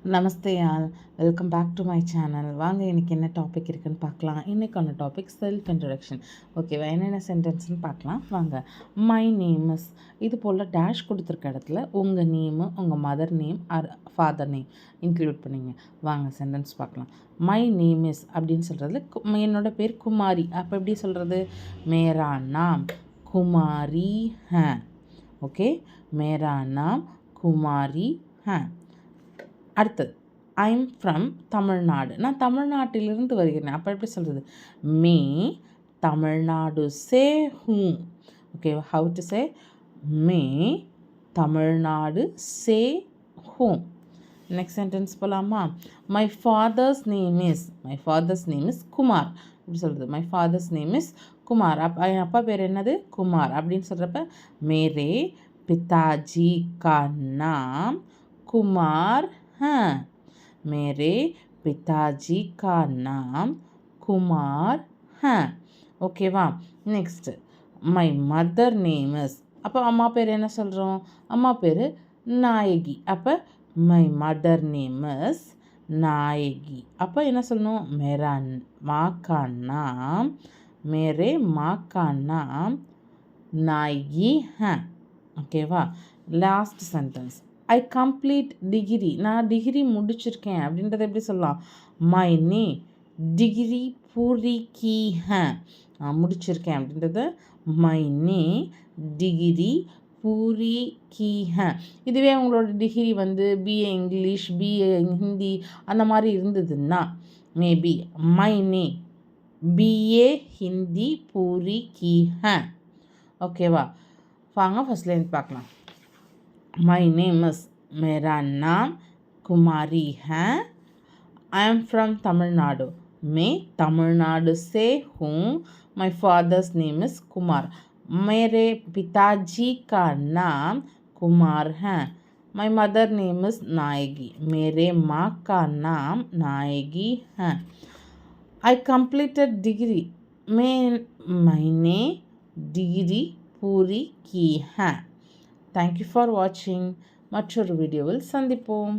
Namaste all, welcome back to my channel. வாங்க இன்றைக்கி என்ன டாபிக் இருக்குதுன்னு பார்க்கலாம். இன்றைக்கான டாபிக் செல்ஃப் இன்ட்ரடக்ஷன். ஓகேவா, என்னென்ன சென்டென்ஸ்னு பார்க்கலாம் வாங்க. மை நேம் இஸ், இது போல் டேஷ் கொடுத்துருக்க இடத்துல உங்கள் நேமு, உங்கள் mother name or father name include பண்ணிங்க. வாங்க சென்டென்ஸ் பார்க்கலாம். மை நேம் இஸ் அப்படின்னு சொல்கிறதுல என்னோட பேர் குமாரி. அப்போ எப்படி சொல்கிறது? மேரா நாம் குமாரி ஹே. ஓகே, மேரா நாம் குமாரி ஹே. அடுத்தது, ஐம் ஃப்ரம் தமிழ்நாடு, நான் தமிழ்நாட்டிலிருந்து வருகிறேன். அப்போ எப்படி சொல்கிறது? மே தமிழ்நாடு சே ஹூம். Okay, how to say? மே தமிழ்நாடு சே ஹூம். நெக்ஸ்ட் சென்டென்ஸ் போகலாமா? My father's name is Kumar. எப்படி சொல்கிறது? My father's name is Kumar. என் அப்பா பேர் என்னது? குமார். அப்படின்னு சொல்கிறப்ப மேரே பிதாஜி கா நாம் कुमार हैं. मेरे पिताजी का नाम कुमार हैं. ஓகேவா? Next, my mother name is, அப்போ அம்மா பேர் என்ன சொல்கிறோம்? அம்மா பேர் நாயகி. அப்போ மை மதர் நேம் இஸ் நாயகி. அப்போ என்ன சொல்லணும்? மேரா மாँ का नाम, मेरे माँ का नाम நாயகி हैं. ஓகேவா? லாஸ்ட் சென்டென்ஸ், ஐ கம்ப்ளீட் டிகிரி, நான் டிகிரி முடிச்சிருக்கேன் அப்படின்றத எப்படி சொல்லலாம்? மை நே டிகிரி பூரி கி ஹே. முடிச்சிருக்கேன் அப்படின்றத மை நே டிகிரி பூரி கி ஹே. இதுவே உங்களோட டிகிரி வந்து பிஏ இங்கிலீஷ், பிஏ ஹிந்தி அந்த மாதிரி இருந்ததுன்னா மேபி மை நே பிஏ ஹிந்தி பூரி கி ஹே. ஓகேவா? வாங்க ஃபர்ஸ்ட்லேருந்து பார்க்கலாம். My name is, मेरा नाम कुमारी है. I am from Tamil Nadu. मैं तमिलनाडु से हूँ. My father's name is Kumar. मेरे पिताजी का नाम कुमार है. My mother name is नायगी. मेरे माँ का नाम नायगी है. I completed degree. मैंने डिग्री पूरी की है. தேங்க்யூ ஃபார் வாட்சிங். மற்றொரு வீடியோவில் சந்திப்போம்.